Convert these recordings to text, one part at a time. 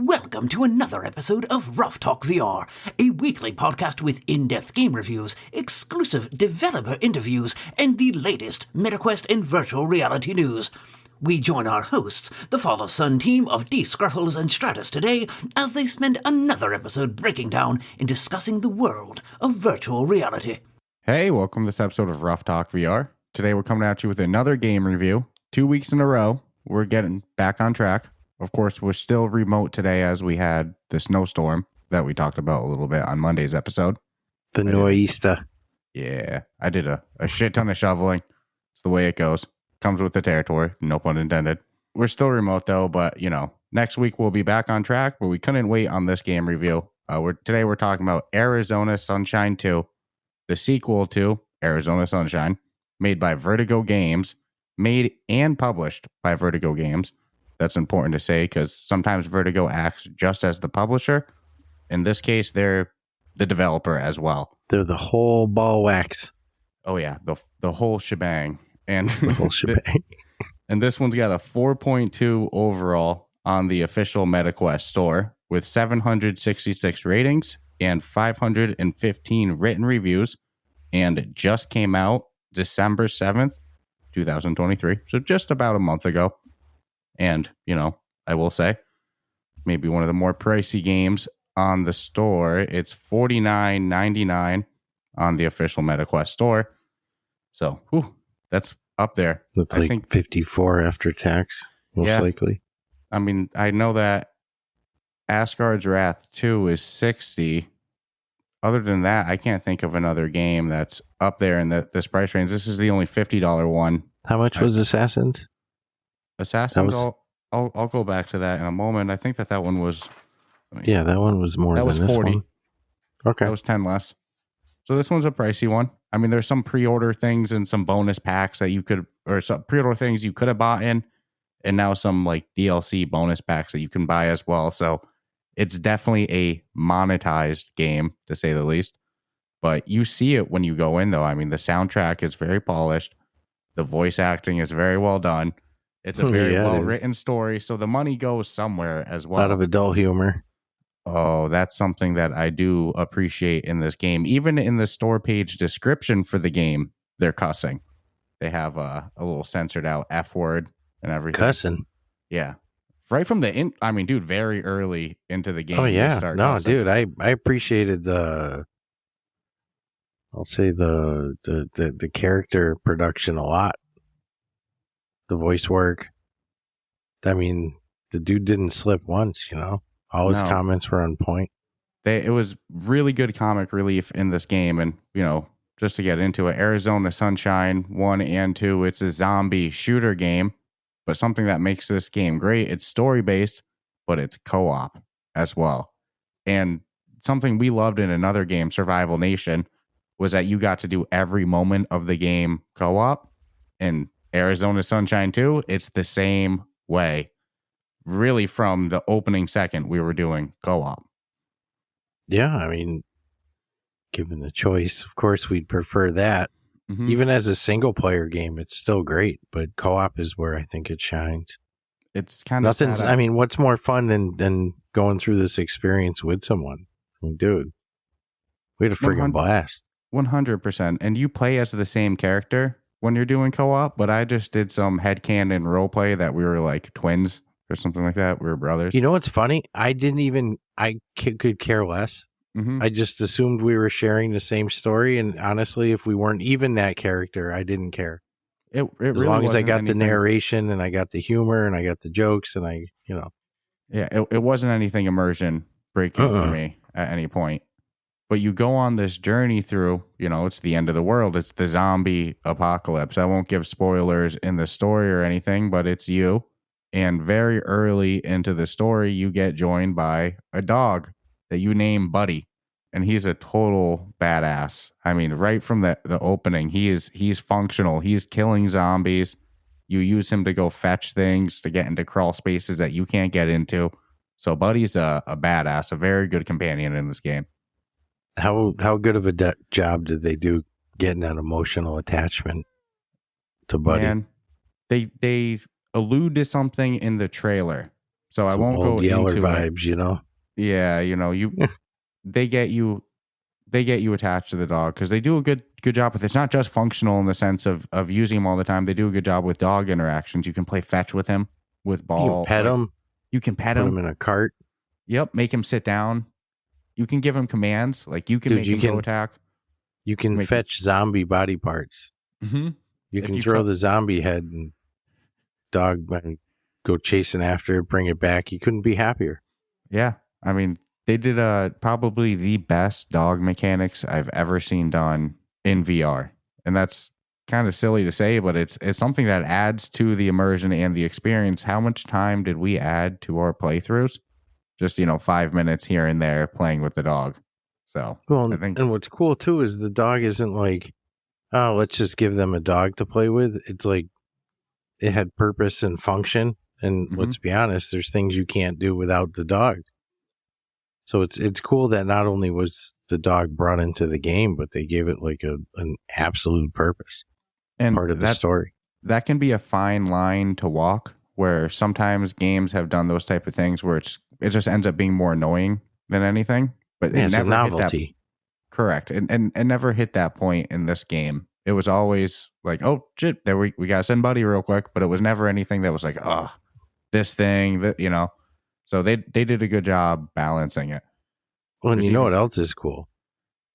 Welcome to another episode of Ruff Talk VR, a weekly podcast with in-depth game reviews, exclusive developer interviews, and the latest MetaQuest and virtual reality news. We join our hosts, the father-son team of D. Scruffles and Stratus today, as they spend another episode breaking down and discussing the world of virtual reality. Hey, welcome to this episode of Ruff Talk VR. Today we're coming at you with another game review. 2 weeks in a row, we're getting back on track. Of course, we're still remote today as we had the snowstorm that we talked about a little bit on Monday's episode. The Noista. Yeah, I did a shit ton of shoveling. It's the way it goes. Comes with the territory, no pun intended. We're still remote though, but next week we'll be back on track, but we couldn't wait on this game review. Today we're talking about Arizona Sunshine 2, the sequel to Arizona Sunshine, made by Vertigo Games, made and published by Vertigo Games. That's important to say because sometimes Vertigo acts just as the publisher. In this case, they're the developer as well. They're the whole ball wax. Oh yeah, the whole shebang. And the whole shebang. And this one's got a 4.2 overall on the official MetaQuest store with 766 ratings and 515 written reviews. And it just came out December 7th, 2023. So just about a month ago. And, I will say, maybe one of the more pricey games on the store. It's $49.99 on the official MetaQuest store. So, that's up there. Looks like I think 54 after tax, most likely. I mean, I know that Asgard's Wrath 2 is 60. Other than that, I can't think of another game that's up there in this price range. This is the only $50 one. How much was Assassins? Assassins, I'll go back to that in a moment. I think that one was... that one was more than this 40. one. Okay. That was 10 less. So this one's a pricey one. I mean, there's some pre-order things and some bonus packs that you could... Or some pre-order things you could have bought in. And now some DLC bonus packs that you can buy as well. So it's definitely a monetized game, to say the least. But you see it when you go in, though. I mean, the soundtrack is very polished. The voice acting is very well done. It's a very well-written story, so the money goes somewhere as well. A lot of adult humor. Oh, that's something that I do appreciate in this game. Even in the store page description for the game, they're cussing. They have a little censored out F word and everything. Cussing? Yeah. Right from very early into the game. Oh, yeah. No, cussing. Dude, I appreciated the character production a lot. The voice work. I mean, the dude didn't slip once, All his comments were on point. It was really good comic relief in this game. And, just to get into it, Arizona Sunshine 1 and 2, it's a zombie shooter game. But something that makes this game great, it's story-based, but it's co-op as well. And something we loved in another game, Survival Nation, was that you got to do every moment of the game co-op. And Arizona Sunshine 2, it's the same way. Really, from the opening second, we were doing co-op. Yeah, I mean, given the choice, of course, we'd prefer that. Mm-hmm. Even as a single-player game, it's still great, but co-op is where I think it shines. It's kind of nothing's. I mean, what's more fun than going through this experience with someone? I mean, dude, we had a friggin' blast. 100%. And you play as the same character when you're doing co-op, but I just did some headcanon roleplay that we were like twins or something like that. We were brothers. You know what's funny? I could care less. Mm-hmm. I just assumed we were sharing the same story, and honestly, if we weren't even that character, I didn't care. As really long as I got the narration, and I got the humor, and I got the jokes, and Yeah, it wasn't anything immersion breaking for me at any point. But you go on this journey through, it's the end of the world. It's the zombie apocalypse. I won't give spoilers in the story or anything, but it's you. And very early into the story, you get joined by a dog that you name Buddy. And he's a total badass. I mean, right from the opening, he's functional. He's killing zombies. You use him to go fetch things, to get into crawl spaces that you can't get into. So Buddy's a badass, a very good companion in this game. How good of a job did they do getting that emotional attachment to Buddy? Man, they allude to something in the trailer So I won't go Yeller into vibes, you know. Yeah, you know, they get you attached to the dog because they do a good job with it. It's not just functional in the sense of using him all the time. They do a good job with dog interactions. You can play fetch with him with ball. You can pet him. You can pet put him in a cart. Yep, make him sit down. You can give him commands. Like you can make him go attack. You can fetch zombie body parts. Mm-hmm. You can throw the zombie head and dog go chasing after it, bring it back. You couldn't be happier. Yeah. I mean, they did probably the best dog mechanics I've ever seen done in VR. And that's kind of silly to say, but it's something that adds to the immersion and the experience. How much time did we add to our playthroughs? Just, 5 minutes here and there playing with the dog. So, well, and what's cool too is the dog isn't like, oh, let's just give them a dog to play with. It's like it had purpose and function. And let's be honest, there's things you can't do without the dog. So it's cool that not only was the dog brought into the game, but they gave it like an absolute purpose and part of the story. That can be a fine line to walk, where sometimes games have done those type of things where it just ends up being more annoying than anything. But it never hit that. Correct, and never hit that point in this game. It was always like, oh shit, there we gotta send Buddy real quick. But it was never anything that was like, oh, this thing that. So they did a good job balancing it. Well, and you know what else is cool?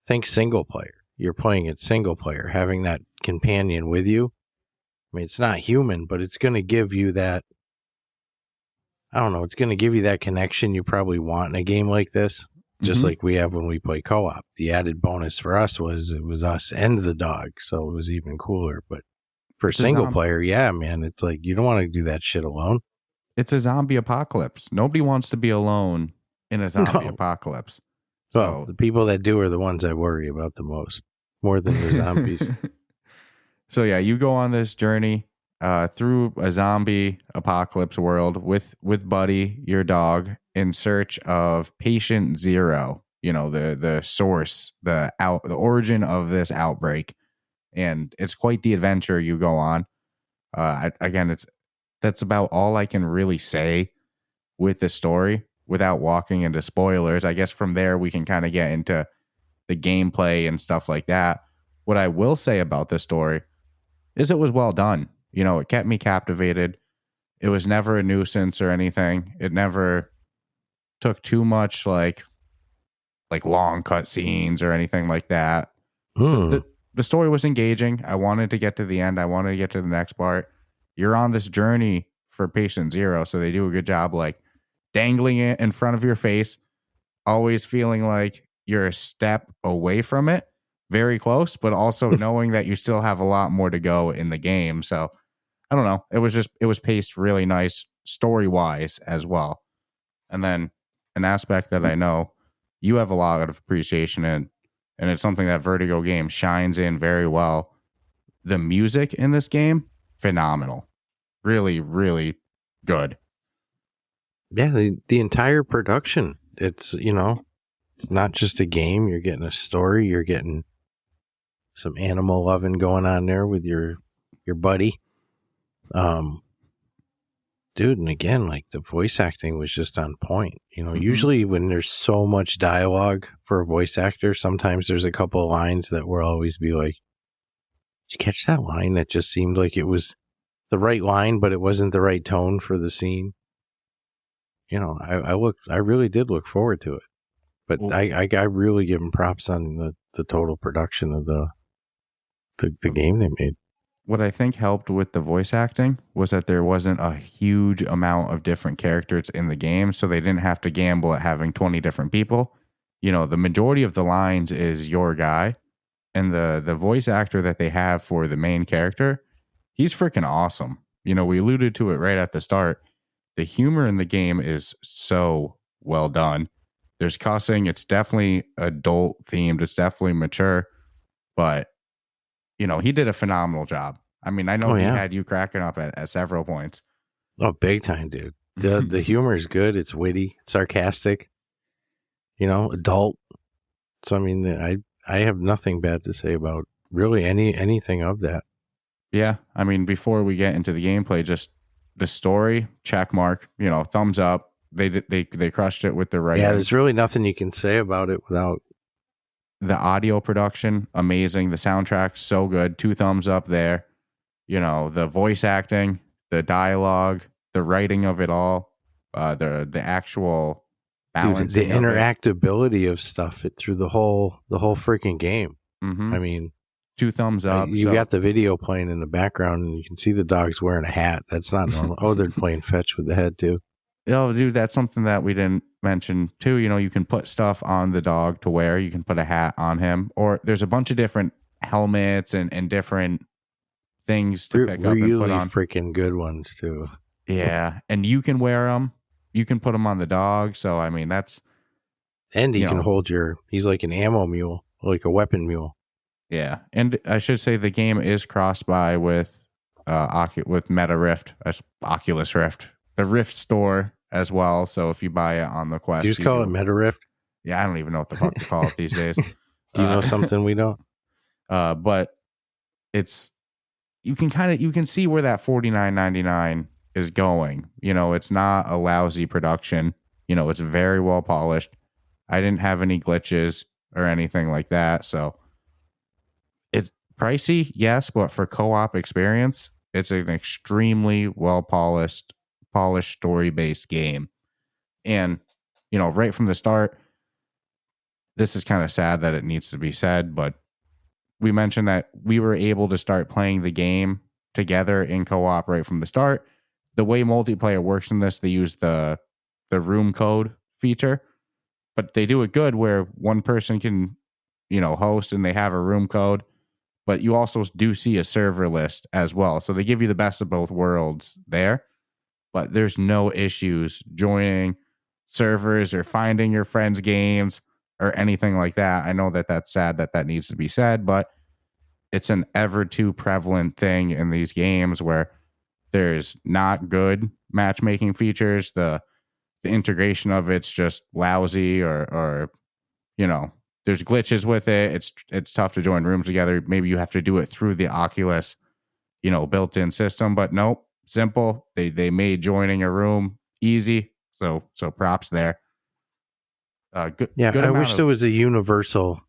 Think single player. You're playing it single player, having that companion with you. I mean, it's not human, but it's going to give you that. I don't know. It's going to give you that connection you probably want in a game like this, just like we have when we play co-op. The added bonus for us was it was us and the dog, so it was even cooler. But for single player, yeah, man, it's like you don't want to do that shit alone. It's a zombie apocalypse. Nobody wants to be alone in a zombie apocalypse. Well, the people that do are the ones I worry about the most, more than the zombies. So yeah, you go on this journey through a zombie apocalypse world with Buddy, your dog, in search of Patient Zero. The source, the origin of this outbreak, and it's quite the adventure you go on. That's about all I can really say with the story without walking into spoilers. I guess from there we can kind of get into the gameplay and stuff like that. What I will say about this story is it was well done. It kept me captivated. It was never a nuisance or anything. It never took too much like long cut scenes or anything like that. The story was engaging. I wanted to get to the end. I wanted to get to the next part. You're on this journey for Patient Zero, so they do a good job like dangling it in front of your face, always feeling like you're a step away from it, very close, but also knowing that you still have a lot more to go in the game. So I don't know. It was paced really nice story-wise as well. And then an aspect that I know you have a lot of appreciation in, and it's something that Vertigo Games shines in very well. The music in this game, phenomenal. Really, really good. Yeah, the entire production. It's, it's not just a game. You're getting a story. You're getting some animal loving going on there with your buddy. Dude, and again, like the voice acting was just on point. Usually when there's so much dialogue for a voice actor, sometimes there's a couple of lines that will always be like, did you catch that line that just seemed like it was the right line, but it wasn't the right tone for the scene? I really did look forward to it, but I really give them props on the total production of the game they made. What I think helped with the voice acting was that there wasn't a huge amount of different characters in the game, so they didn't have to gamble at having 20 different people. The majority of the lines is your guy, and the voice actor that they have for the main character, he's freaking awesome. We alluded to it right at the start. The humor in the game is so well done. There's cussing. It's definitely adult themed. It's definitely mature, but he did a phenomenal job. I mean, I know he had you cracking up at several points. Oh, big time, dude. The humor is good. It's witty, it's sarcastic, adult. So, I mean, I have nothing bad to say about really anything of that. Yeah. I mean, before we get into the gameplay, just the story, check mark, thumbs up. They crushed it with the writing. Yeah, there's really nothing you can say about it without. The audio production, amazing. The soundtrack, so good. 2 thumbs up there. The voice acting, the dialogue, the writing of it all, the actual balance. The interactability of stuff through the whole freaking game. Mm-hmm. I mean, 2 thumbs up. You got the video playing in the background, and you can see the dog's wearing a hat. That's not normal. Oh, they're playing fetch with the head too. Oh, dude, that's something that we didn't mention too. You can put stuff on the dog to wear. You can put a hat on him, or there's a bunch of different helmets and different things to pick up and put on. Freaking good ones too. Yeah, and you can wear them. You can put them on the dog. So I mean, that's. And he can hold he's like an ammo mule, like a weapon mule. Yeah, and I should say the game is cross-buy with Meta Rift, Oculus Rift, the Rift store as well. So if you buy it on the Quest, Do you just call it Meta Rift? Yeah, I don't even know what the fuck to call it these days. Do you know something we don't? But it's you can see where that $49.99 is going. It's not a lousy production. It's very well polished. I didn't have any glitches or anything like that, so. It's pricey, yes, but for co-op experience, it's an extremely well polished story-based game. And, right from the start, this is kind of sad that it needs to be said, but we mentioned that we were able to start playing the game together in co-op right from the start. The way multiplayer works in this, they use the room code feature, but they do it good where one person can, host and they have a room code. But you also do see a server list as well. So they give you the best of both worlds there. But there's no issues joining servers or finding your friends' games or anything like that. I know that that's sad that needs to be said, but it's an ever too prevalent thing in these games where there's not good matchmaking features. The integration of it's just lousy or there's glitches with it. It's tough to join rooms together. Maybe you have to do it through the Oculus, built-in system. But nope, simple. They made joining a room easy. So props there. Good. I wish there was a universal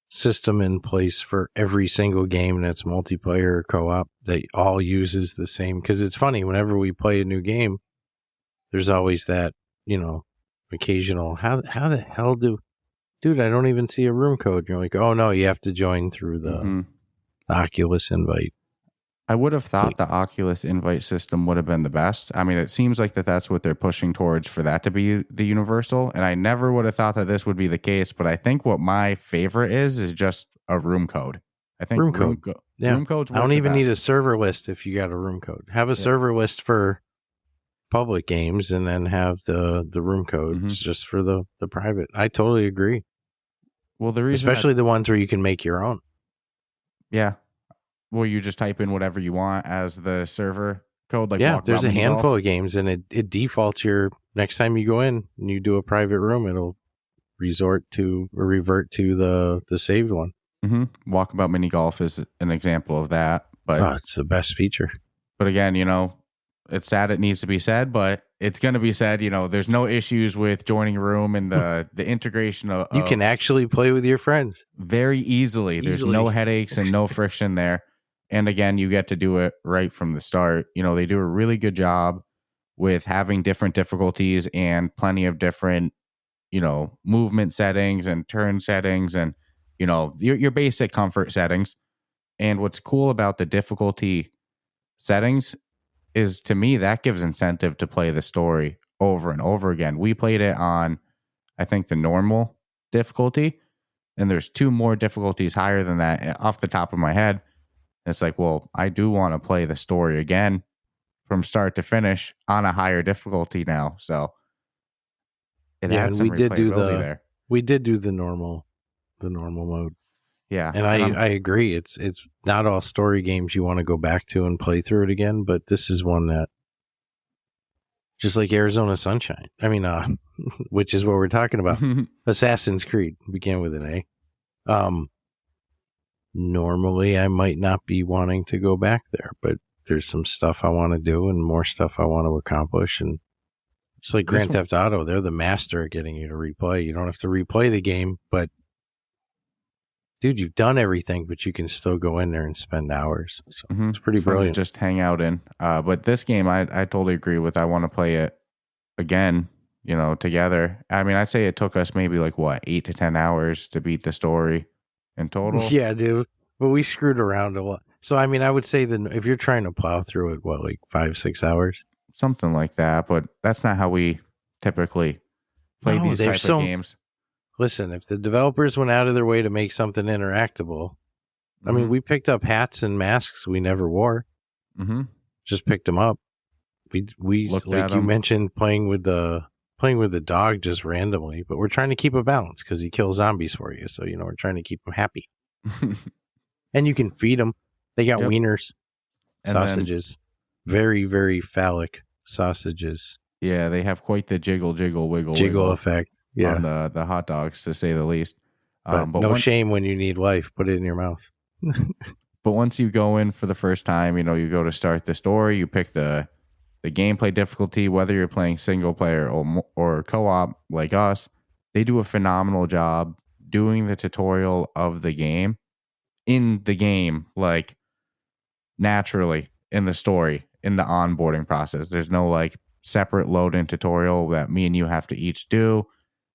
system in place for every single game that's multiplayer or co-op that all uses the same. Because it's funny, whenever we play a new game, there's always that occasional how the hell Dude, I don't even see a room code. You're like, oh no, you have to join through the Oculus invite. I would have thought the Oculus invite system would have been the best. I mean, it seems like that's what they're pushing towards for that to be the universal. And I never would have thought that this would be the case. But I think what my favorite is just a room code. I think room code. Room codes. I don't even need a server list if you got a room code. Have a server list for public games and then have the room codes just for the private. I totally agree. Well, the reason, especially the ones where you can make your own. Yeah, where you just type in whatever you want as the server code. Like there's a handful of games, and it defaults your next time you go in and you do a private room, it'll revert to the saved one. Mm-hmm. Walkabout Mini Golf is an example of that. But it's the best feature. But again, it's sad it needs to be said, but it's going to be said. There's no issues with joining a room and the integration of. You can actually play with your friends very easily. There's no headaches and no friction there. And again, you get to do it right from the start. They do a really good job with having different difficulties and plenty of different, movement settings and turn settings and, your basic comfort settings. And what's cool about the difficulty settings is, to me, that gives incentive to play the story over and over again. We played it on, I think, the normal difficulty, and there's 2 more difficulties higher than that off the top of my head. It's like, well, I do want to play the story again from start to finish on a higher difficulty now. So it had some replayability there. We did do the normal mode. Yeah. And I agree. It's not all story games you want to go back to and play through it again, but this is one that, just like Arizona Sunshine. I mean, which is what we're talking about. Assassin's Creed began with an A. Normally I might not be wanting to go back there, but there's some stuff I want to do and more stuff I want to accomplish. And it's like Grand Theft Auto. They're the master at getting you to replay. You don't have to replay the game, but dude, you've done everything, but you can still go in there and spend hours. So it's pretty brilliant. To just hang out in. But this game, I totally agree with. I want to play it again, together. I mean, I'd say it took us maybe 8 to 10 hours to beat the story in total. Yeah, dude. But we screwed around a lot. So, I mean, I would say that if you're trying to plow through it, 5-6 hours? Something like that. But that's not how we typically play these types of games. Listen, if the developers went out of their way to make something interactable, I mean, we picked up hats and masks we never wore. Just picked them up. We looked like at you them. mentioned, playing with the dog just randomly, but we're trying to keep a balance because he kills zombies for you. So, we're trying to keep them happy. And you can feed them. They got wieners, and sausages, very, very phallic sausages. Yeah, they have quite the jiggle, wiggle effect. Yeah, on the hot dogs, to say the least. But no shame when you need life. Put it in your mouth. But once you go in for the first time, you go to start the story. You pick the gameplay difficulty, whether you're playing single player or co-op like us. They do a phenomenal job doing the tutorial of the game in the game, naturally in the story, in the onboarding process. There's no separate load in tutorial that me and you have to each do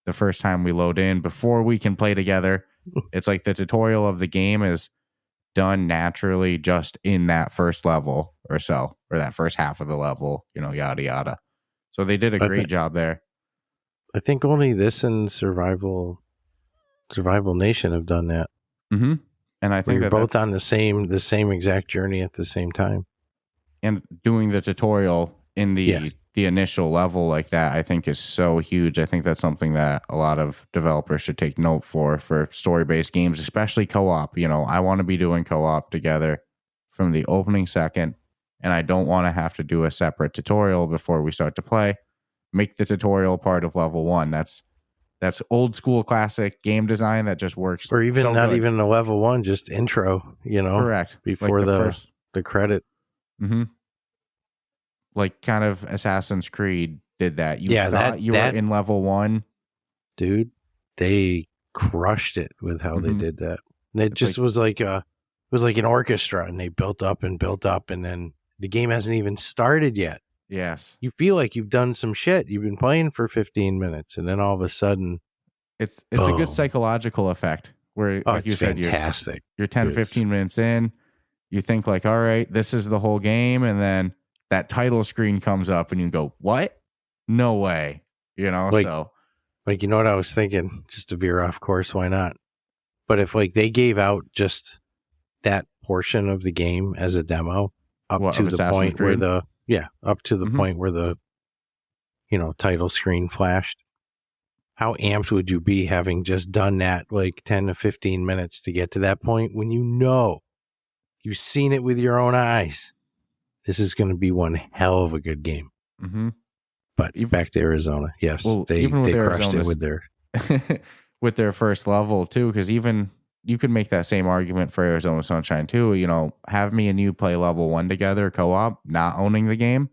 the first time we load in before we can play together. It's like the tutorial of the game is done naturally just in that first level or so, or that first half of the level, yada yada. So they did a great job there. I think only this and Survival Nation have done that. And I think we're both on the same exact journey at the same time. And doing the tutorial in the initial level like that, I think is so huge. I think that's something that a lot of developers should take note for story-based games, especially co-op. I want to be doing co-op together from the opening second, and I don't want to have to do a separate tutorial before we start to play. Make the tutorial part of level 1. That's old school classic game design that just works. Or even so not good. even the level 1, just intro, Correct. Before the credit. Like kind of Assassin's Creed did that. You thought that you were in level 1. Dude, they crushed it with how they did that. And it just was like an orchestra, and they built up, and then the game hasn't even started yet. Yes. You feel like you've done some shit. You've been playing for 15 minutes, and then all of a sudden, it's a good psychological effect where, like you said, fantastic. You're 10, 15 minutes in, you think all right, this is the whole game, and then that title screen comes up, and you go, what? No way. You know what I was thinking, just to veer off course, why not? But if they gave out just that portion of the game as a demo up to the point where point where the title screen flashed, how amped would you be having just done that 10 to 15 minutes to get to that point when you've seen it with your own eyes? This is going to be one hell of a good game. But back to Arizona. Yes, they crushed it with their with their first level too, because even you could make that same argument for Arizona Sunshine too. Have me and you play level 1 together, co-op, not owning the game,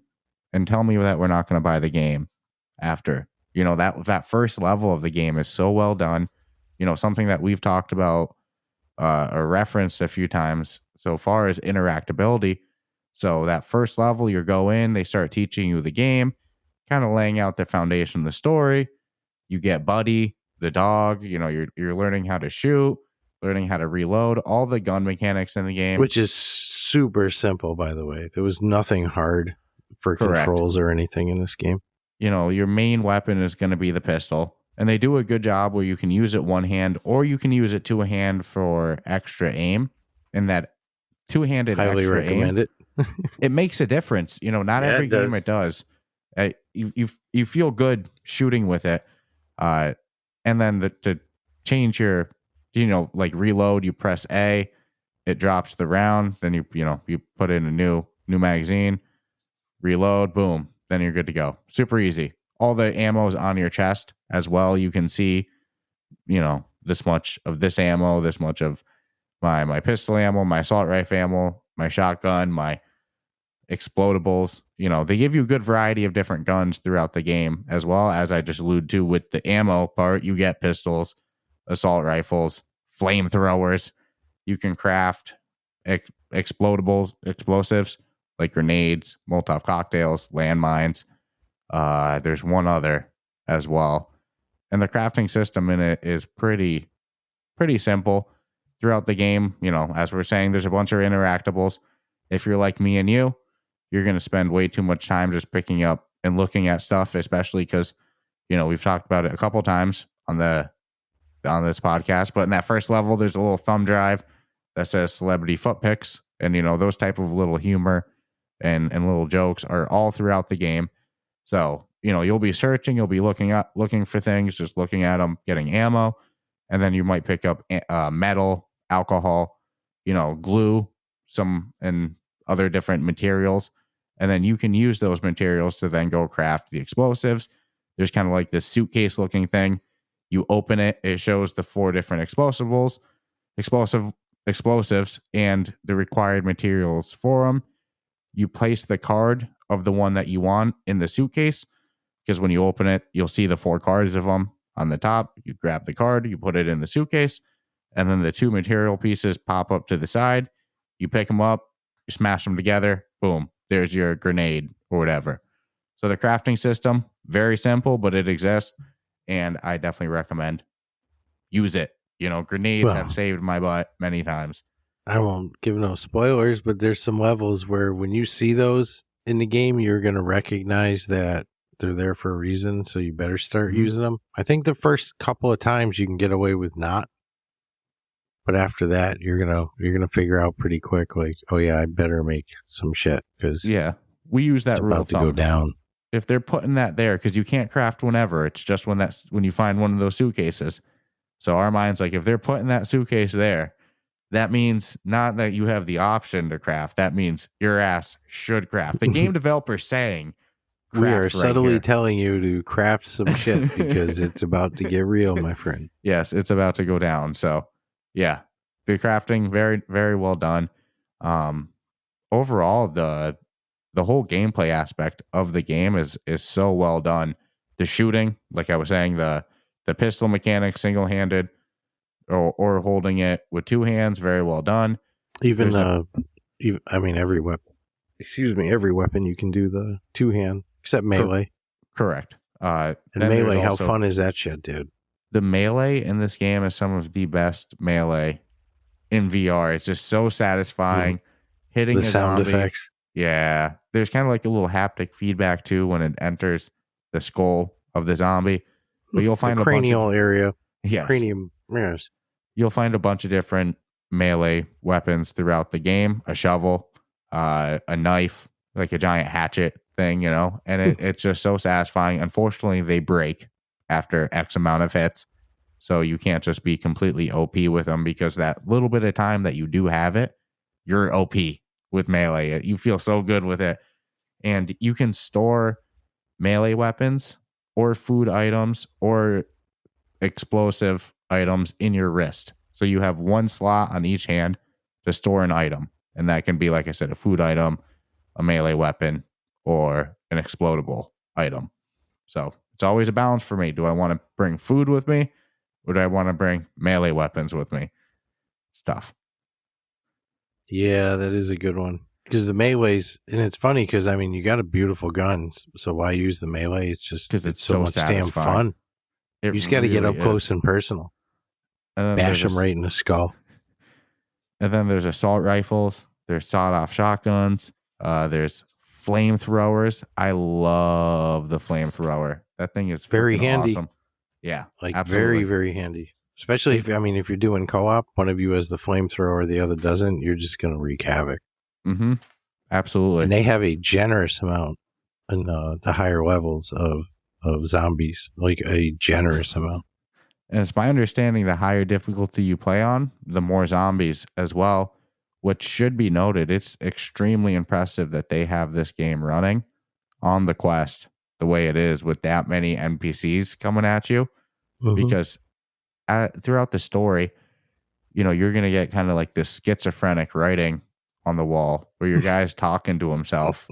and tell me that we're not going to buy the game after. That first level of the game is so well done. Something that we've talked about or referenced a few times so far is interactability. So that first level, you go in, they start teaching you the game, kind of laying out the foundation of the story. You get Buddy, the dog. You're learning how to shoot, learning how to reload, all the gun mechanics in the game, which is super simple, by the way. There was nothing hard for controls or anything in this game. Your main weapon is going to be the pistol, and they do a good job where you can use it one hand or you can use it two hand for extra aim. And that two-handed highly extra recommend aim, it. it makes a difference. Not every game it does. You feel good shooting with it, and then to change your, reload, you press A, it drops the round. Then you put in a new magazine, reload, boom, then you're good to go. Super easy. All the ammo's on your chest as well. You can see, this much of this ammo, this much of my pistol ammo, my assault rifle ammo, my shotgun, my explodables. They give you a good variety of different guns throughout the game, as well as I just alluded to with the ammo part. You get pistols, assault rifles, flamethrowers. You can craft explosives like grenades, Molotov cocktails, landmines. There's one other as well. And the crafting system in it is pretty simple throughout the game. As we're saying, there's a bunch of interactables. If you're like me and you're going to spend way too much time just picking up and looking at stuff, especially because, we've talked about it a couple times on this podcast. But in that first level, there's a little thumb drive that says celebrity foot pics. And, those type of little humor and little jokes are all throughout the game. So, you'll be searching, you'll be looking for things, just looking at them, getting ammo. And then you might pick up metal, alcohol, glue, and other different materials. And then you can use those materials to then go craft the explosives. There's kind of like this suitcase looking thing. You open it, it shows the 4 different explosives and the required materials for them. You place the card of the one that you want in the suitcase, because when you open it, you'll see the 4 cards of them on the top. You grab the card, you put it in the suitcase, and then the 2 material pieces pop up to the side. You pick them up, you smash them together, boom, there's your grenade or whatever. So the crafting system, very simple, but it exists, and I definitely recommend use it. Grenades have saved my butt many times. I won't give no spoilers, but there's some levels where when you see those in the game, you're going to recognize that they're there for a reason, so you better start using them. I think the first couple of times you can get away with not, but after that, you're gonna figure out pretty quick, like, oh yeah, I better make some shit, because we use that rule about to go down. If they're putting that there, because you can't craft whenever, it's just when you find one of those suitcases. So our mind's like, if they're putting that suitcase there, that means not that you have the option to craft. That means your ass should craft. The game developer's saying, we are subtly telling you to craft some shit because it's about to get real, my friend. Yes, it's about to go down. So, yeah, the crafting, very, very well done. Overall, the whole gameplay aspect of the game is so well done. The shooting, like I was saying, the pistol mechanic, single-handed or holding it with 2 hands, very well done. Every weapon. Every weapon you can do the 2-hand, except melee. Correct. And melee, how fun is that shit, dude? The melee in this game is some of the best melee in VR. It's just so satisfying. Hitting the sound effects. Yeah. There's kind of like a little haptic feedback too when it enters the skull of the zombie. But you'll find the cranial area. Yes. Cranium. Yes. You'll find a bunch of different melee weapons throughout the game. A shovel, a knife, like a giant hatchet thing, and it's just so satisfying. Unfortunately, they break after X amount of hits. So you can't just be completely OP with them, because that little bit of time that you do have it, you're OP with melee. You feel so good with it. And you can store melee weapons or food items or explosive items in your wrist. So you have 1 slot on each hand to store an item. And that can be, like I said, a food item, a melee weapon, or an explodable item. So it's always a balance for me. Do I want to bring food with me, or do I want to bring melee weapons with me? It's tough. Yeah, that is a good one. Because the melees, and it's funny because, you got a beautiful gun, so why use the melee? It's just because it's so much damn fun. You just got to get up close and personal. And bash them right in the skull. And then there's assault rifles. There's sawed-off shotguns. There's flamethrowers. I love the flamethrower. That thing is very handy. Awesome. Yeah, absolutely. Very, very handy. Especially if you're doing co-op, one of you has the flamethrower, the other doesn't, you're just going to wreak havoc. Mm-hmm. Absolutely. And they have a generous amount in the higher levels of zombies, like a generous amount. And it's my understanding the higher difficulty you play on, the more zombies as well, which should be noted. It's extremely impressive that they have this game running on the Quest the way it is with that many NPCs coming at you. Mm-hmm. Because throughout the story, you're going to get kind of like this schizophrenic writing on the wall where your guy's talking to himself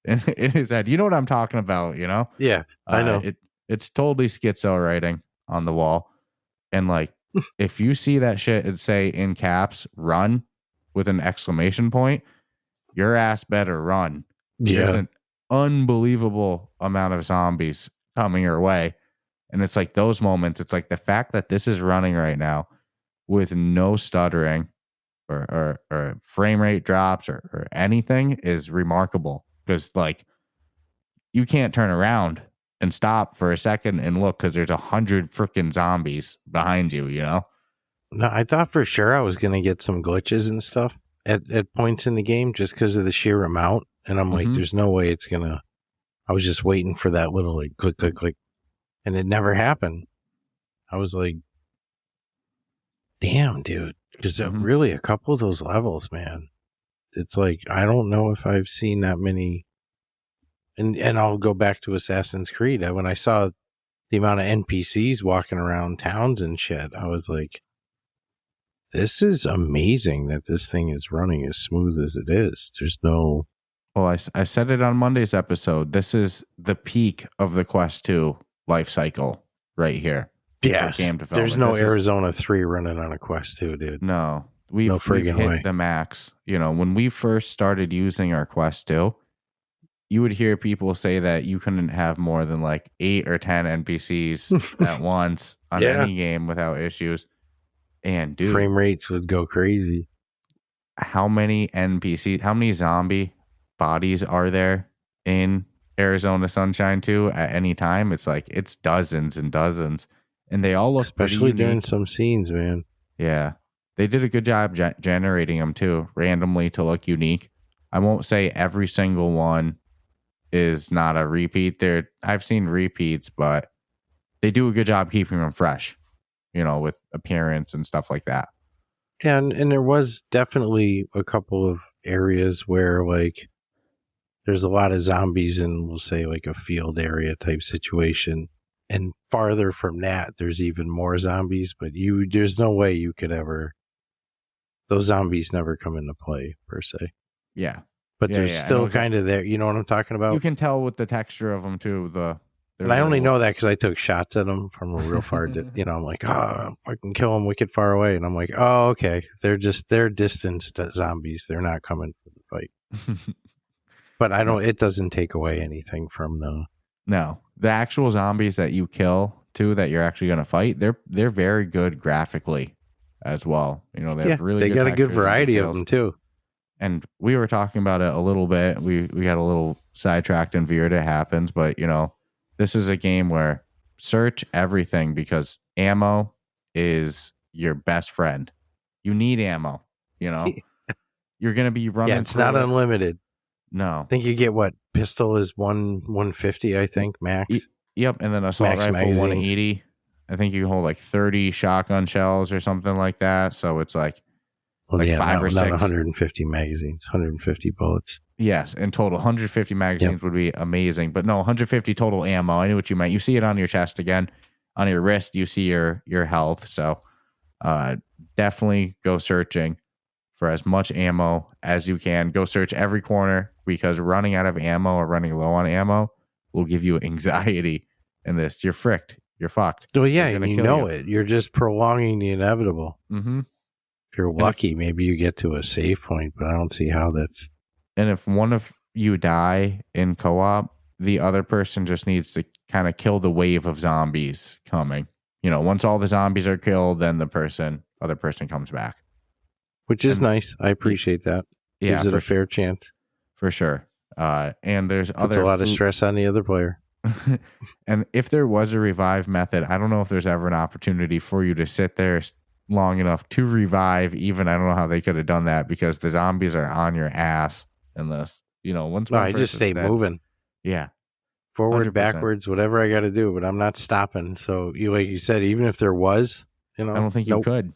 in his head. You know what I'm talking about, you know? Yeah, I know. It's totally schizo writing on the wall. And like, if you see that shit and say in caps, run with an exclamation point, your ass better run. Yeah. There's an unbelievable amount of zombies coming your way. And it's like those moments, it's like the fact that this is running right now with no stuttering or frame rate drops or anything is remarkable. Because like you can't turn around and stop for a second and look because there's 100 freaking zombies behind you, you know? No, I thought for sure I was going to get some glitches and stuff at points in the game just because of the sheer amount. And I'm like, there's no way it's going to. I was just waiting for that little like click, click, click. And it never happened. I was like, damn, dude. Because really a couple of those levels, man. It's like, I don't know if I've seen that many. And I'll go back to Assassin's Creed. When I saw the amount of NPCs walking around towns and shit, I was like, this is amazing that this thing is running as smooth as it is. There's no... Well, I said it on Monday's episode. This is the peak of the Quest 2 life cycle right here. Yes. There's no Arizona 3 running on a Quest 2, dude. No. We've hit the max. You know, when we first started using our Quest 2, you would hear people say that you couldn't have more than like 8 or 10 NPCs at once on any game without issues. And dude, frame rates would go crazy. How many NPCs, how many zombie bodies are there in Arizona Sunshine 2 at any time? It's like, it's dozens and dozens. And they all look especially during some scenes, man. Yeah. They did a good job generating them too, randomly to look unique. I won't say every single one is not a repeat. I've seen repeats, but they do a good job keeping them fresh, you know, with appearance and stuff like that. Yeah, and there was definitely a couple of areas where like there's a lot of zombies in, we'll say, like a field area type situation. And farther from that, there's even more zombies, but there's no way you could ever, those zombies never come into play per se. Yeah. But they're still kind of there. You know what I'm talking about? You can tell with the texture of them too. And I only know that because I took shots at them from a real far. You know, I'm like, oh, I can kill them wicked far away, and I'm like, oh, okay, they're distanced zombies. They're not coming for the fight. But I don't. It doesn't take away anything from the. No, the actual zombies that you kill too, that you're actually going to fight, they're very good graphically as well. You know, they have really. They good got a good textures variety of them too. And we were talking about it a little bit. We got a little sidetracked and veered. It happens, but you know, this is a game where search everything because ammo is your best friend. You need ammo. You know, you're gonna be running. Yeah, it's not unlimited. No, I think you get what pistol is 150. I think max. Yep, and then assault rifle magazines. 180. I think you can hold like 30 shotgun shells or something like that. So it's like. Well, like 5 or 6. Not 150 magazines, 150 bullets. Yes, in total. 150 magazines would be amazing. But no, 150 total ammo. I knew what you meant. You see it on your chest again. On your wrist, you see your health. So definitely go searching for as much ammo as you can. Go search every corner because running out of ammo or running low on ammo will give you anxiety in this. You're fricked. You're fucked. Well, yeah, you know it. You're just prolonging the inevitable. Mm-hmm. If you're lucky, maybe you get to a save point, but I don't see how that's... And if one of you die in co-op, the other person just needs to kind of kill the wave of zombies coming. You know, once all the zombies are killed, then the other person comes back. Which is nice. I appreciate that. Yeah, gives it a fair chance. For sure. And there's Puts a lot of stress on the other player. And if there was a revive method, I don't know if there's ever an opportunity for you to sit there long enough to revive. Even I don't know how they could have done that because the zombies are on your ass in this. You know, once I just stay moving. Yeah, forward, 100%. backwards, whatever I got to do, but I'm not stopping. So like you said, even if there was, you know, I don't think you could.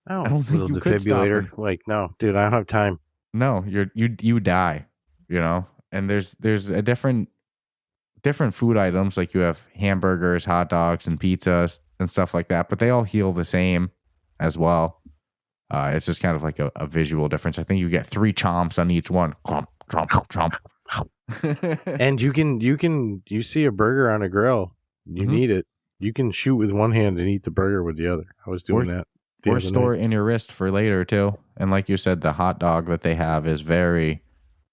No, I don't think you could stop defibrillator. Like, no, dude, I don't have time. No, you die. You know, and there's a different food items, like you have hamburgers, hot dogs, and pizzas and stuff like that, but they all heal the same as well. It's just kind of like a visual difference. I think you get 3 chomps on each one. Chomp, chomp, chomp. And you see a burger on a grill. You need it. You can shoot with one hand and eat the burger with the other. I was doing that. Or store it in your wrist for later too. And like you said, the hot dog that they have is very,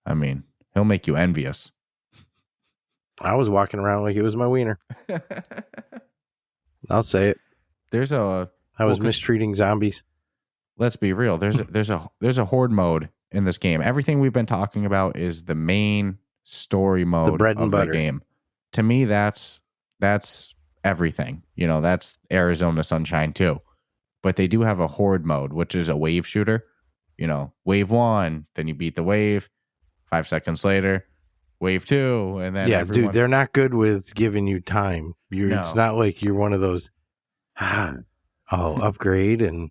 I mean, he'll make you envious. I was walking around like it was my wiener. I'll say it. I was mistreating zombies. Let's be real. There's a horde mode in this game. Everything we've been talking about is the main story mode, the bread and butter. The game. To me, that's everything. That's Arizona Sunshine too. But they do have a horde mode, which is a wave shooter. Wave 1, then you beat the wave. 5 seconds later, wave 2, and then dude, they're not good with giving you time. It's not like you're one of those. Upgrade, and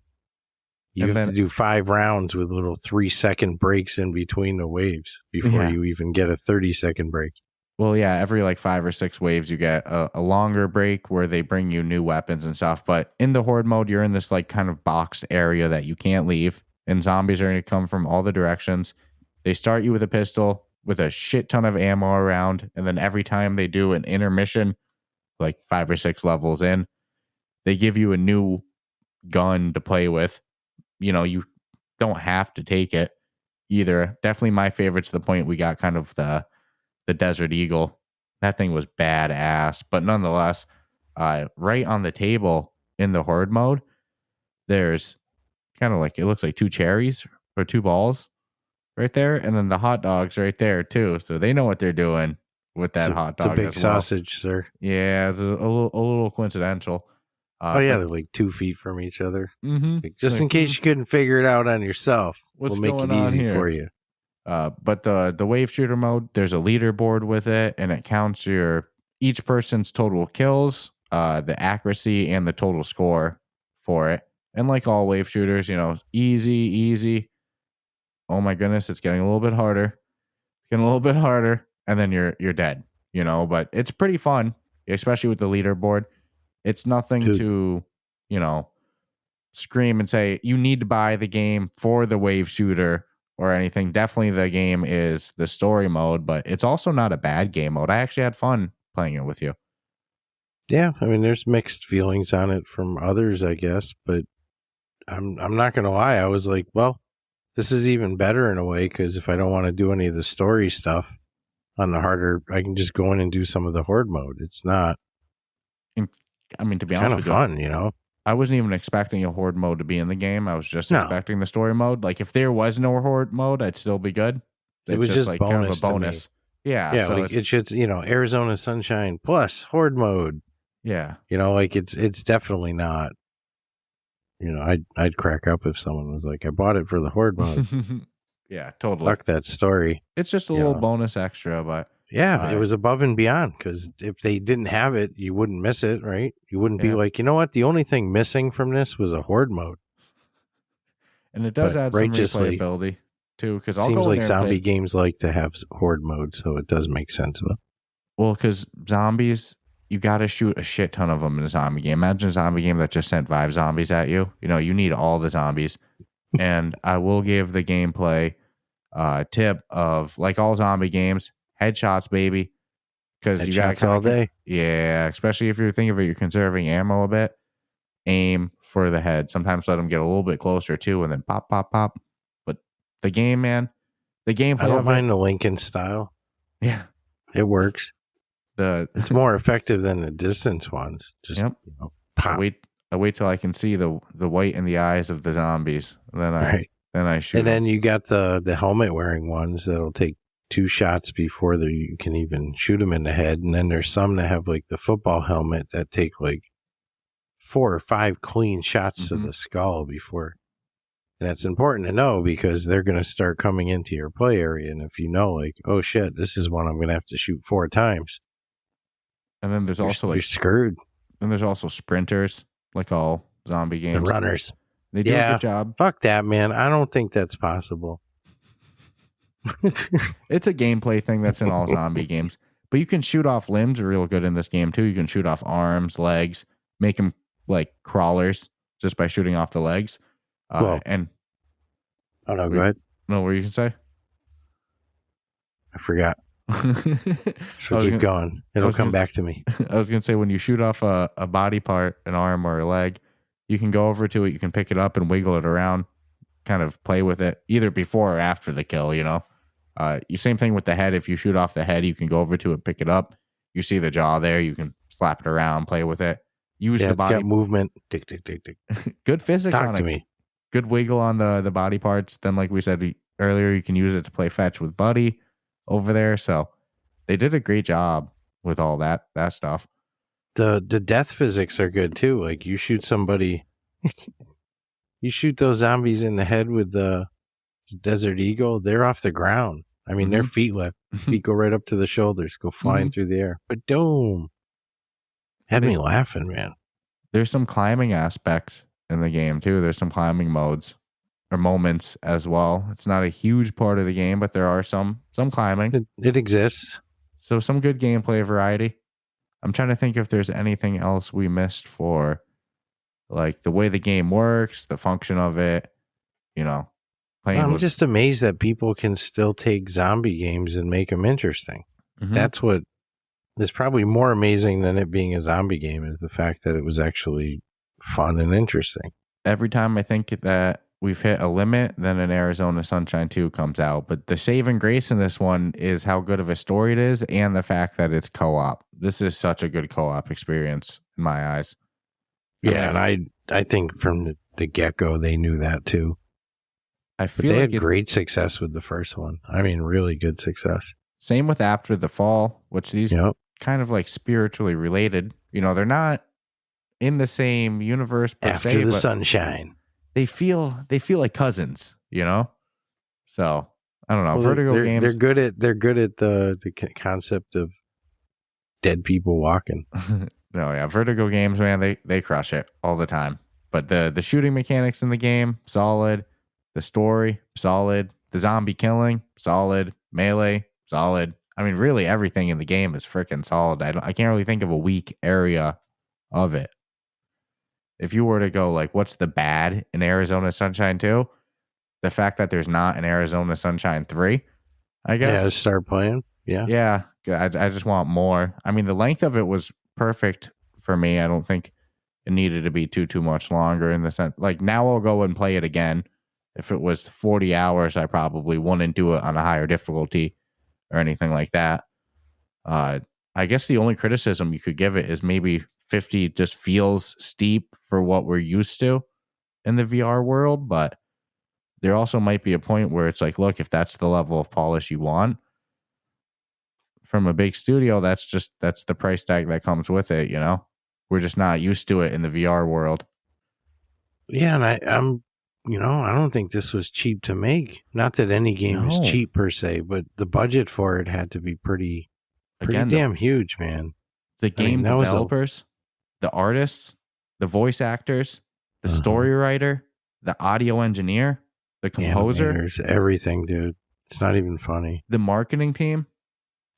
you have to do 5 rounds with little 3-second breaks in between the waves before you even get a 30-second break. Well, yeah, every like 5 or 6 waves, you get a longer break where they bring you new weapons and stuff. But in the horde mode, you're in this like kind of boxed area that you can't leave. And zombies are going to come from all the directions. They start you with a pistol with a shit ton of ammo around. And then every time they do an intermission, like 5 or 6 levels in, they give you a new gun to play with. You don't have to take it either. Definitely my favorite's the point we got kind of the Desert Eagle. That thing was badass. But nonetheless, right on the table in the horde mode, there's kind of like, it looks like 2 cherries or 2 balls right there. And then the hot dogs right there too. So they know what they're doing with that hot dog. It's a big sausage, sir. Yeah, it's a little coincidental. They're like 2 feet from each other. Mm-hmm. Just in case you couldn't figure it out on yourself, we'll make it easy for you. But the wave shooter mode, there's a leaderboard with it, and it counts each person's total kills, the accuracy, and the total score for it. And like all wave shooters, easy. Oh my goodness, it's getting a little bit harder. And then you're dead. But it's pretty fun, especially with the leaderboard. It's nothing to, scream and say you need to buy the game for the wave shooter or anything. Definitely the game is the story mode, but it's also not a bad game mode. I actually had fun playing it with you. Yeah, I mean, there's mixed feelings on it from others, I guess, but I'm not going to lie. I was like, well, this is even better in a way, because if I don't want to do any of the story stuff on the harder, I can just go in and do some of the horde mode. It's not. I mean, to be honest with you, kind of fun, I wasn't even expecting a horde mode to be in the game. I was just expecting the story mode. Like, if there was no horde mode, I'd still be good. It was just like kind of a bonus. Yeah. So like it should, Arizona Sunshine plus horde mode. Yeah. It's definitely not. I'd crack up if someone was like, I bought it for the horde mode. Yeah, totally. Fuck that story. It's just a little bonus extra, but yeah, it was above and beyond, because if they didn't have it, you wouldn't miss it, right? You wouldn't be like, you know what? The only thing missing from this was a horde mode. And it does add some replayability too, because seems like zombie games like to have horde mode, so it does make sense though. Well, because zombies, you got to shoot a shit ton of them in a zombie game. Imagine a zombie game that just sent 5 zombies at you. You need all the zombies. And I will give the gameplay tip of, like all zombie games, headshots, baby. Because you got all day. Yeah, especially if you're thinking of it, you're conserving ammo a bit. Aim for the head. Sometimes let them get a little bit closer too, and then pop, pop, pop. But the game, man, the gameplay. I don't mind the Lincoln style. Yeah, it works. It's more effective than the distance ones. Just pop. I wait till I can see the white in the eyes of the zombies. And then I shoot. And then you got the helmet wearing ones that'll take 2 shots before you can even shoot them in the head. And then there's some that have like the football helmet that take like 4 or 5 clean shots to the skull before. And that's important to know, because they're going to start coming into your play area. And if you know, like, oh shit, this is one I'm going to have to shoot 4 times. And then there's also you're screwed. Then there's also sprinters, like all zombie games. The runners. They do a good job. Fuck that, man. I don't think that's possible. It's a gameplay thing that's in all zombie games. But you can shoot off limbs real good in this game too. You can shoot off arms, legs, make them like crawlers just by shooting off the legs. Well, and Oh, no, go ahead. No, what you can say? I forgot. So I was keep gonna- going. It'll come back to me. I was going to say, when you shoot off a body part, an arm or a leg, you can go over to it, you can pick it up and wiggle it around, kind of play with it, either before or after the kill, you know? Same thing with the head. If you shoot off the head, you can go over to it, pick it up. You see the jaw there, you can slap it around, play with it. Use the body. It's got movement. Tick, tick, tick, tick. Good physics Talk on to it. me. Good wiggle on the body parts. Then, like we said earlier, you can use it to play fetch with Buddy over there. So they did a great job with all that stuff. The death physics are good too. Like you shoot somebody, you shoot those zombies in the head with the Desert Eagle, they're off the ground. I mean, their feet go right up to the shoulders, go flying through the air. But boom. Had me laughing, man. There's some climbing aspect in the game too. There's some climbing modes or moments as well. It's not a huge part of the game, but there are some climbing. It exists. So some good gameplay variety. I'm trying to think if there's anything else we missed for like the way the game works, the function of it, you know. I'm just amazed that people can still take zombie games and make them interesting. That's what is probably more amazing than it being a zombie game, is the fact that it was actually fun and interesting. Every time I think that we've hit a limit, then an Arizona Sunshine 2 comes out. But the saving grace in this one is how good of a story it is and the fact that it's co-op. This is such a good co-op experience in my eyes. Yeah, and I think from the get-go they knew that too. I feel they like had great success with the first one. I mean, really good success. Same with After the Fall, which these kind of like spiritually related. You know, they're not in the same universe per After se, the but Sunshine. They feel like cousins, you know? So I don't know. Well, Vertigo Games. They're good at the concept of dead people walking. No, yeah. Vertigo Games, man, they crush it all the time. But the shooting mechanics in the game, solid. The story, solid. The zombie killing, solid. Melee, solid. I mean, really everything in the game is freaking solid. I can't really think of a weak area of it. If you were to go like, what's the bad in Arizona Sunshine 2? The fact that there's not an Arizona Sunshine 3, I guess. Yeah, start playing. Yeah. Yeah. I just want more. I mean, the length of it was perfect for me. I don't think it needed to be too much longer in the sense. Like, now I'll go and play it again. If it was 40 hours, I probably wouldn't do it on a higher difficulty or anything like that. I guess the only criticism you could give it is maybe 50 just feels steep for what we're used to in the VR world, but there also might be a point where it's like, look, if that's the level of polish you want from a big studio, that's the price tag that comes with it, you know? We're just not used to it in the VR world. Yeah, and I'm I don't think this was cheap to make. Not that any game is cheap per se, but the budget for it had to be pretty damn huge, man. The game developers, the artists, the voice actors, the story writer, the audio engineer, the composer. Animators, everything, dude. It's not even funny. The marketing team.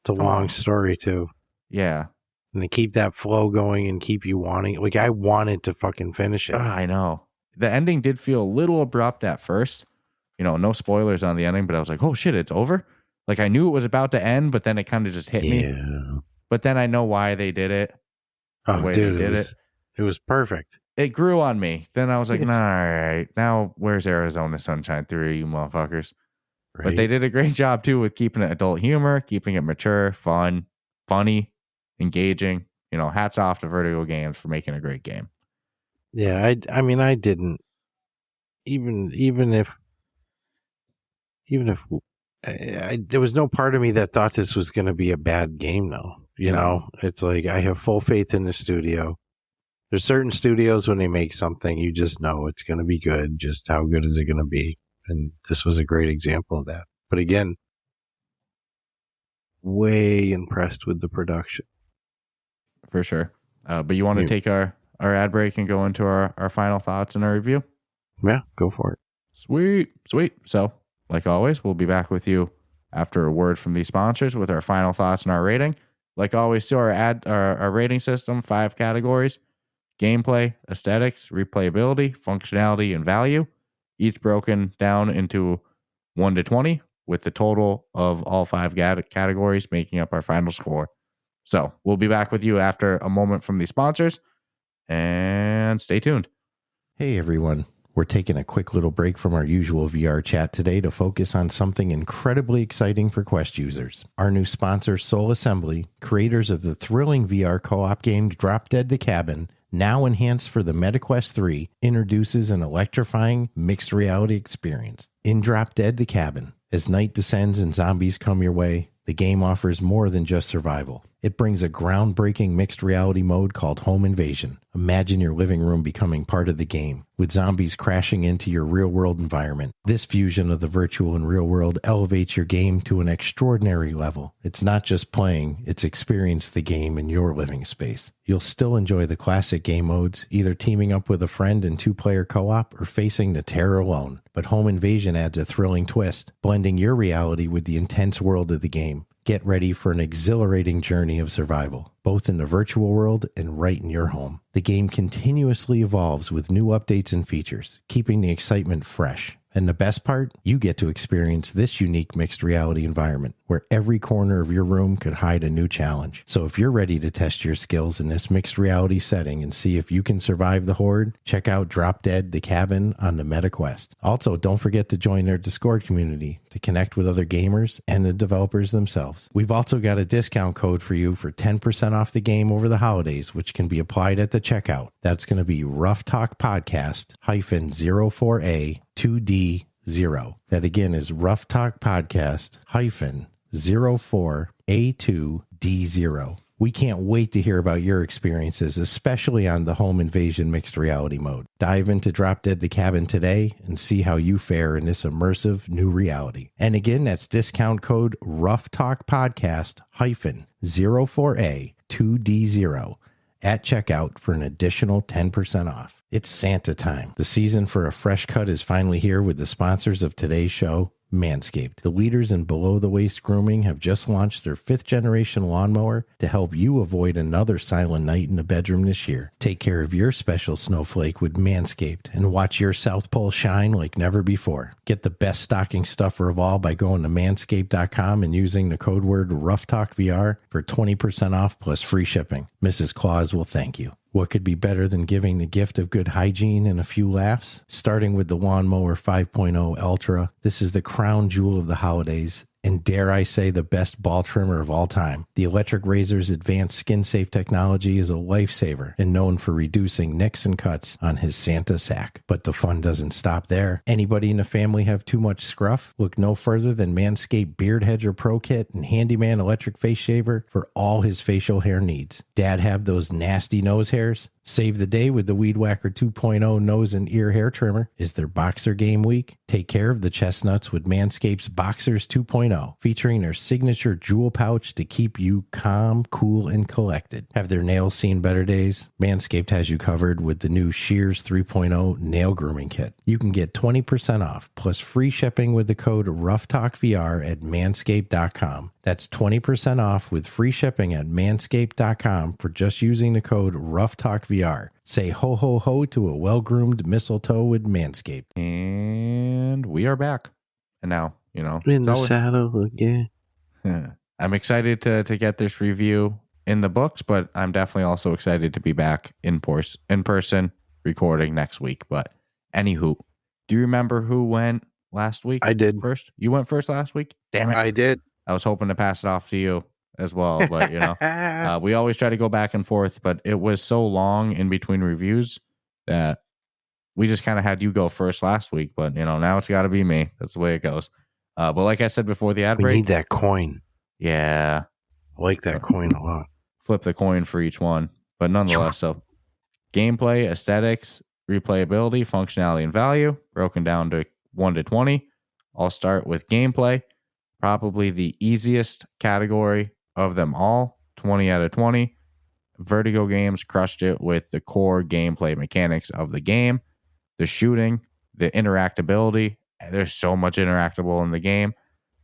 It's a long story, too. Yeah. And they keep that flow going and keep you wanting. Like, I wanted to fucking finish it. I know. The ending did feel a little abrupt at first. You know, no spoilers on the ending, but I was like, oh shit, it's over? Like, I knew it was about to end, but then it kind of just hit me. But then I know why they did it. Oh, dude, it was perfect. It grew on me. Then I was like, nah, all right. Now, where's Arizona Sunshine 3, you motherfuckers? Right. But they did a great job, too, with keeping it adult humor, keeping it mature, fun, funny, engaging. You know, hats off to Vertigo Games for making a great game. Yeah, I mean, I didn't. Even if there was no part of me that thought this was going to be a bad game, though. You know, it's like I have full faith in the studio. There's certain studios when they make something, you just know it's going to be good. Just how good is it going to be? And this was a great example of that. But again, way impressed with the production. For sure. But you want to take our ad break and go into our final thoughts and our review? Yeah, go for it. Sweet. So, like always, we'll be back with you after a word from these sponsors with our final thoughts and our rating. Like always, to our rating system, 5 categories: gameplay, aesthetics, replayability, functionality, and value. each broken down into 1 to 20, with the total of all 5 categories making up our final score. So we'll be back with you after a moment from the sponsors, and stay tuned. Hey everyone, we're taking a quick little break from our usual VR chat today to focus on something incredibly exciting for Quest users. Our new sponsor, Soul Assembly, creators of the thrilling VR co-op game Drop Dead the Cabin, now enhanced for the MetaQuest 3, introduces an electrifying mixed reality experience. In Drop Dead the Cabin, as night descends and zombies come your way, the game offers more than just survival. It brings a groundbreaking mixed reality mode called Home Invasion. Imagine your living room becoming part of the game, with zombies crashing into your real-world environment. This fusion of the virtual and real world elevates your game to an extraordinary level. It's not just playing, it's experience the game in your living space. You'll still enjoy the classic game modes, either teaming up with a friend in 2-player co-op or facing the terror alone. But Home Invasion adds a thrilling twist, blending your reality with the intense world of the game. Get ready for an exhilarating journey of survival, both in the virtual world and right in your home. The game continuously evolves with new updates and features, keeping the excitement fresh. And the best part, you get to experience this unique mixed reality environment where every corner of your room could hide a new challenge. So if you're ready to test your skills in this mixed reality setting and see if you can survive the horde, check out Drop Dead the Cabin on the MetaQuest. Also, don't forget to join their Discord community to connect with other gamers and the developers themselves. We've also got a discount code for you for 10% off the game over the holidays, which can be applied at the checkout. That's going to be Ruff Talk Podcast -04A 2D0. That again is Ruff Talk Podcast -04A2D0. We can't wait to hear about your experiences, especially on the Home Invasion mixed reality mode. Dive into Drop Dead the Cabin today and see how you fare in this immersive new reality. And again, that's discount code Ruff Talk Podcast -04A2D0 at checkout for an additional 10% off. It's Santa time. The season for a fresh cut is finally here with the sponsors of today's show, Manscaped. The leaders in below-the-waist grooming have just launched their 5th-generation lawnmower to help you avoid another silent night in the bedroom this year. Take care of your special snowflake with Manscaped and watch your South Pole shine like never before. Get the best stocking stuffer of all by going to manscaped.com and using the code word RuffTalkVR for 20% off plus free shipping. Mrs. Claus will thank you. What could be better than giving the gift of good hygiene and a few laughs? Starting with the Lawnmower 5.0 Ultra, this is the crown jewel of the holidays, and dare I say the best ball trimmer of all time. The electric razor's advanced skin-safe technology is a lifesaver and known for reducing nicks and cuts on his Santa sack. But the fun doesn't stop there. Anybody in the family have too much scruff? Look no further than Manscaped Beard Hedger Pro Kit and Handyman Electric Face Shaver for all his facial hair needs. Dad have those nasty nose hairs? Save the day with the Weed Whacker 2.0 nose and ear hair trimmer. Is there boxer game week? Take care of the chestnuts with Manscaped's Boxers 2.0, featuring their signature jewel pouch to keep you calm, cool, and collected. Have their nails seen better days? Manscaped has you covered with the new Shears 3.0 nail grooming kit. You can get 20% off plus free shipping with the code RuffTalkVR at manscaped.com. That's 20% off with free shipping at manscaped.com for just using the code RuffTalkVR. Say ho ho ho to a well-groomed mistletoe with Manscaped. And we are back. And now, in the saddle again. I'm excited to get this review in the books, but I'm definitely also excited to be back in person recording next week. But anywho, do you remember who went last week? I did. First? You went first last week? Damn it. I did. I was hoping to pass it off to you as well, but we always try to go back and forth, but it was so long in between reviews that we just kind of had you go first last week, but now it's got to be me. That's the way it goes. But like I said before the ad break, we need that coin. Yeah. I like that coin a lot. Flip the coin for each one, but nonetheless, so gameplay, aesthetics, replayability, functionality, and value broken down to 1 to 20. I'll start with gameplay. Probably the easiest category of them all, 20 out of 20. Vertigo Games crushed it with the core gameplay mechanics of the game, the shooting, the interactability. There's so much interactable in the game.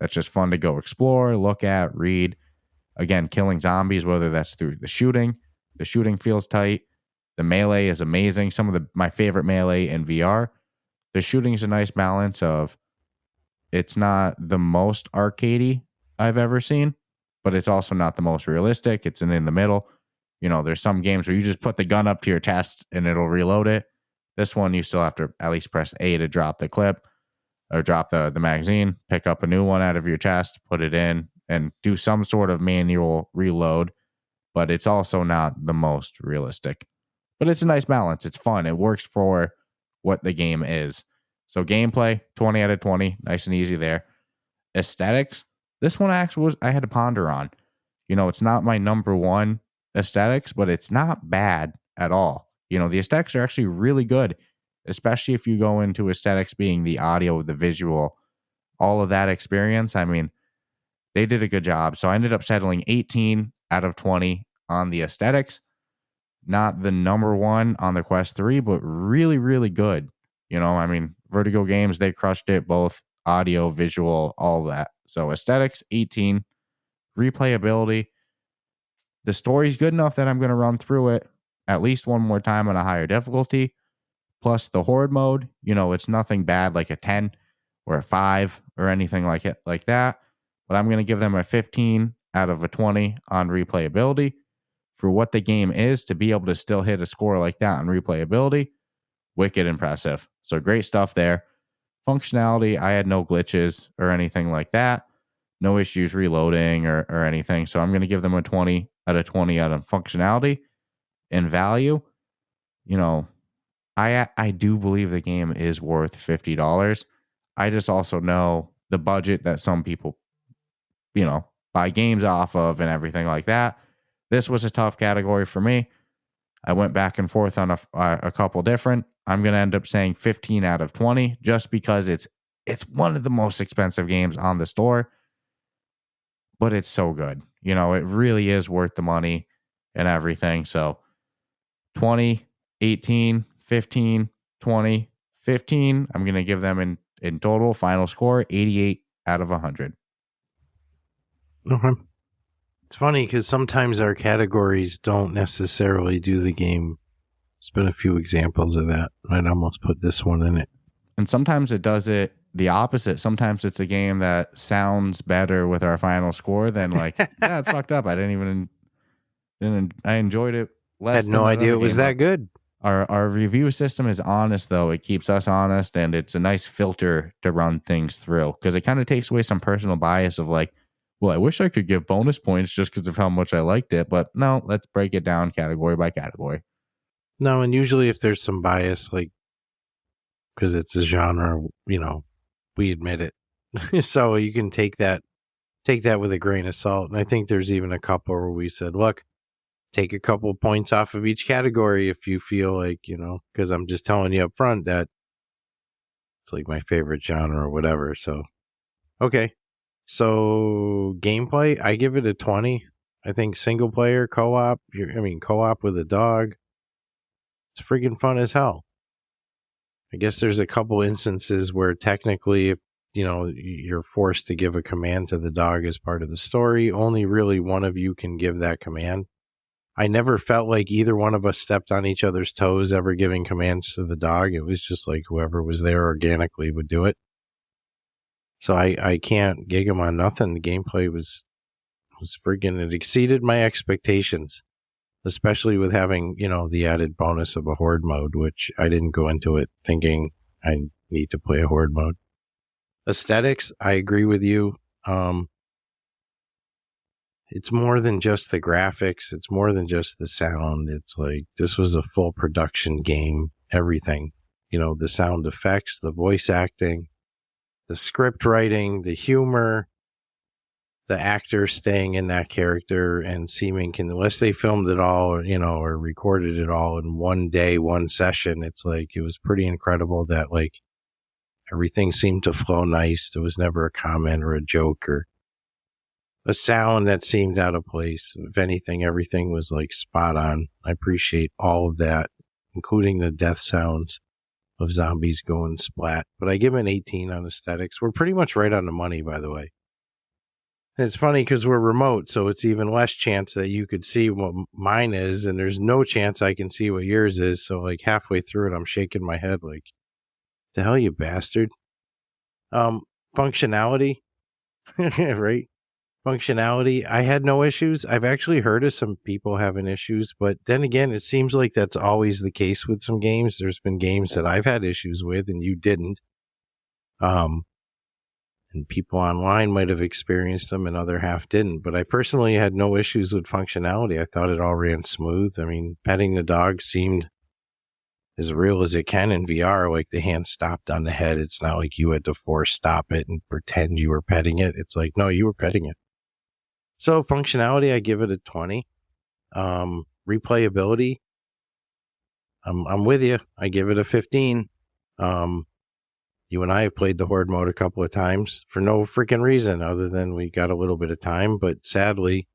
That's just fun to go explore, look at, read. Again, killing zombies, whether that's through the shooting. The shooting feels tight. The melee is amazing. Some of my favorite melee in VR. The shooting's a nice balance of, it's not the most arcadey I've ever seen, but it's also not the most realistic. It's in the middle. You know, there's some games where you just put the gun up to your chest and it'll reload it. This one, you still have to at least press A to drop the clip or drop the magazine, pick up a new one out of your chest, put it in, and do some sort of manual reload. But it's also not the most realistic. But it's a nice balance. It's fun. It works for what the game is. So gameplay, 20 out of 20. Nice and easy there. Aesthetics, this one actually I had to ponder on. You know, it's not my number one aesthetics, but it's not bad at all. You know, the aesthetics are actually really good, especially if you go into aesthetics being the audio, the visual, all of that experience. I mean, they did a good job. So I ended up settling 18 out of 20 on the aesthetics. Not the number one on the Quest 3, but really, really good. You know, I mean, Vertigo Games, they crushed it, both audio, visual, all that. So aesthetics, 18. Replayability, the story's good enough that I'm going to run through it at least one more time on a higher difficulty. Plus the horde mode, you know, it's nothing bad like a 10 or a 5 or anything like that. But I'm going to give them a 15 out of a 20 on replayability. For what the game is, to be able to still hit a score like that on replayability, wicked impressive. So great stuff there. Functionality, I had no glitches or anything like that. No issues reloading or anything. So I'm going to give them a 20 out of 20 out of functionality. And value, you know, I do believe the game is worth $50. I just also know the budget that some people, you know, buy games off of and everything like that. This was a tough category for me. I went back and forth on a couple different. I'm going to end up saying 15 out of 20 just because it's one of the most expensive games on the store. But it's so good. You know, it really is worth the money and everything. So 20, 18, 15, 20, 15. I'm going to give them in total final score 88 out of 100. Okay. It's funny because sometimes our categories don't necessarily do the game. There's been a few examples of that. I'd almost put this one in it. And sometimes it does it the opposite. Sometimes it's a game that sounds better with our final score than like, yeah, it's fucked up. I enjoyed it less. Had no idea it was that good. Our review system is honest, though. It keeps us honest, and it's a nice filter to run things through because it kind of takes away some personal bias of like, well, I wish I could give bonus points just because of how much I liked it. But no, let's break it down category by category. No, and usually if there's some bias, like, because it's a genre, you know, we admit it. So you can take that with a grain of salt. And I think there's even a couple where we said, look, take a couple of points off of each category if you feel like, you know, because I'm just telling you up front that it's like my favorite genre or whatever. So, okay. So gameplay, I give it a 20. I think single player, co-op with a dog. It's freaking fun as hell. I guess there's a couple instances where technically, if, you know, you're forced to give a command to the dog as part of the story. Only really one of you can give that command. I never felt like either one of us stepped on each other's toes ever giving commands to the dog. It was just like whoever was there organically would do it. So I can't gig him on nothing. The gameplay was freaking, it exceeded my expectations, especially with having, you know, the added bonus of a horde mode, which I didn't go into it thinking I need to play a horde mode. Aesthetics, I agree with you. It's more than just the graphics. It's more than just the sound. It's like, this was a full production game, everything, you know, the sound effects, the voice acting, the script writing, the humor, the actor staying in that character and seeming, unless they filmed it all or, you know, or recorded it all in one day, one session, it's like, it was pretty incredible that like everything seemed to flow nice. There was never a comment or a joke or a sound that seemed out of place. If anything, everything was like spot on. I appreciate all of that, including the death sounds of zombies going splat. But I give an 18 on aesthetics. We're pretty much right on the money, by the way. And it's funny because we're remote, so it's even less chance that you could see what mine is, and there's no chance I can see what yours is. So like halfway through it, I'm shaking my head like, The hell, you bastard. Functionality, right? Functionality, I had no issues. I've actually heard of some people having issues, but then again, it seems like that's always the case with some games. There's been games that I've had issues with and you didn't. And people online might have experienced them and other half didn't, but I personally had no issues with functionality. I thought it all ran smooth. I mean, petting the dog seemed as real as it can in VR, like the hand stopped on the head. It's not like you had to force stop it and pretend you were petting it. It's like, no, you were petting it. So functionality, I give it a 20. Replayability, I'm with you. I give it a 15. You and I have played the Horde mode a couple of times for no freaking reason other than we got a little bit of time. But sadly,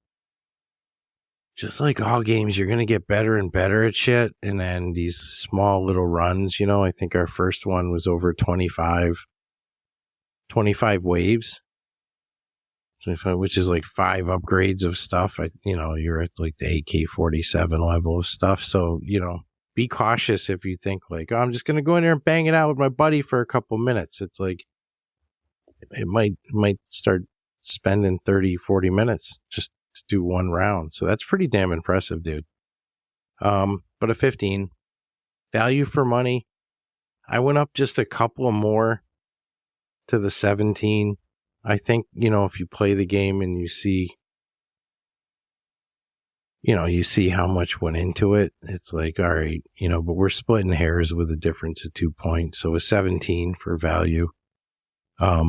just like all games, you're going to get better and better at shit. And then these small little runs, I think our first one was over 25 waves. Which is like 5 upgrades of stuff. You're at like the AK-47 level of stuff. So, be cautious if you think like, oh, I'm just going to go in there and bang it out with my buddy for a couple minutes. It's like, it might start spending 30, 40 minutes just to do one round. So that's pretty damn impressive, dude. But a 15. Value for money. I went up just a couple more to the 17. I think, if you play the game and you see how much went into it, it's like, all right, but we're splitting hairs with a difference of 2 points. So a 17 for value. I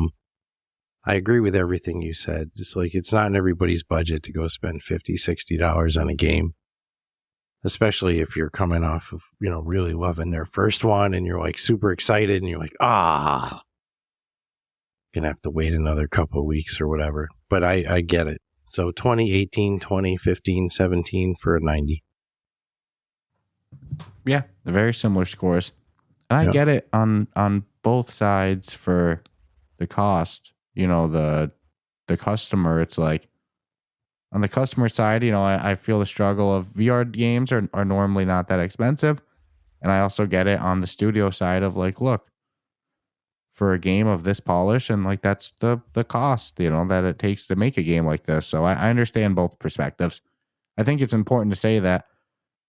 agree with everything you said. It's like, it's not in everybody's budget to go spend $50, $60 on a game, especially if you're coming off of, really loving their first one and you're like super excited and you're like, gonna have to wait another couple of weeks or whatever, but I get it. So 20, 18, 20, 15, 17 for a 90. Yeah, they're very similar scores. And I get it on both sides for the cost. The customer, it's like, on the customer side, I feel the struggle of VR games are normally not that expensive. And I also get it on the studio side of like, look, for a game of this polish, and like that's the cost, that it takes to make a game like this. So I understand both perspectives. I think it's important to say that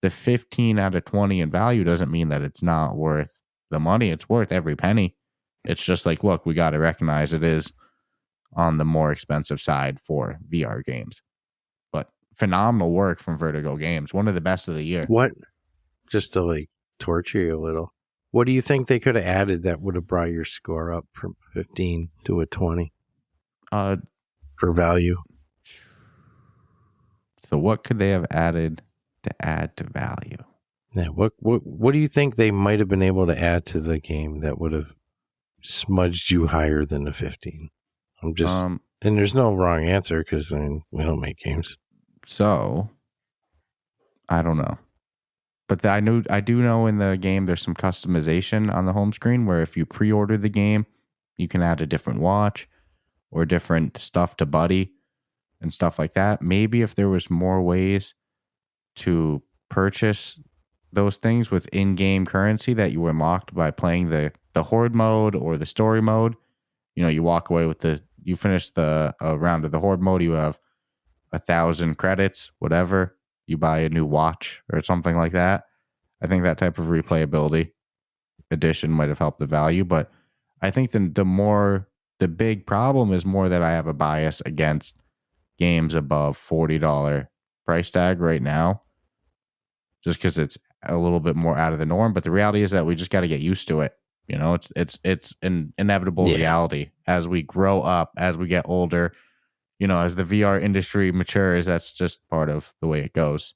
the 15 out of 20 in value doesn't mean that it's not worth the money. It's worth every penny. It's just like, look, we got to recognize it is on the more expensive side for VR games. But phenomenal work from Vertigo Games. One of the best of the year. What? Just to like torture you a little. What do you think they could have added that would have brought your score up from 15 to a 20? For value. So what could they have added to add to value? Yeah, what do you think they might have been able to add to the game that would have smudged you higher than the 15? I'm just, and there's no wrong answer because we don't make games. So I don't know. But I do know in the game there's some customization on the home screen where if you pre-order the game, you can add a different watch or different stuff to buddy and stuff like that. Maybe if there was more ways to purchase those things with in-game currency that you unlocked by playing the Horde mode or the story mode, you walk away with you finish the round of the Horde mode, you have 1,000 credits, whatever. You buy a new watch or something like that. I think that type of replayability addition might have helped the value, but I think the big problem is more that I have a bias against games above $40 price tag right now, just because it's a little bit more out of the norm. But the reality is that we just got to get used to it. It's an inevitable reality as we grow up, as we get older. As the VR industry matures, that's just part of the way it goes.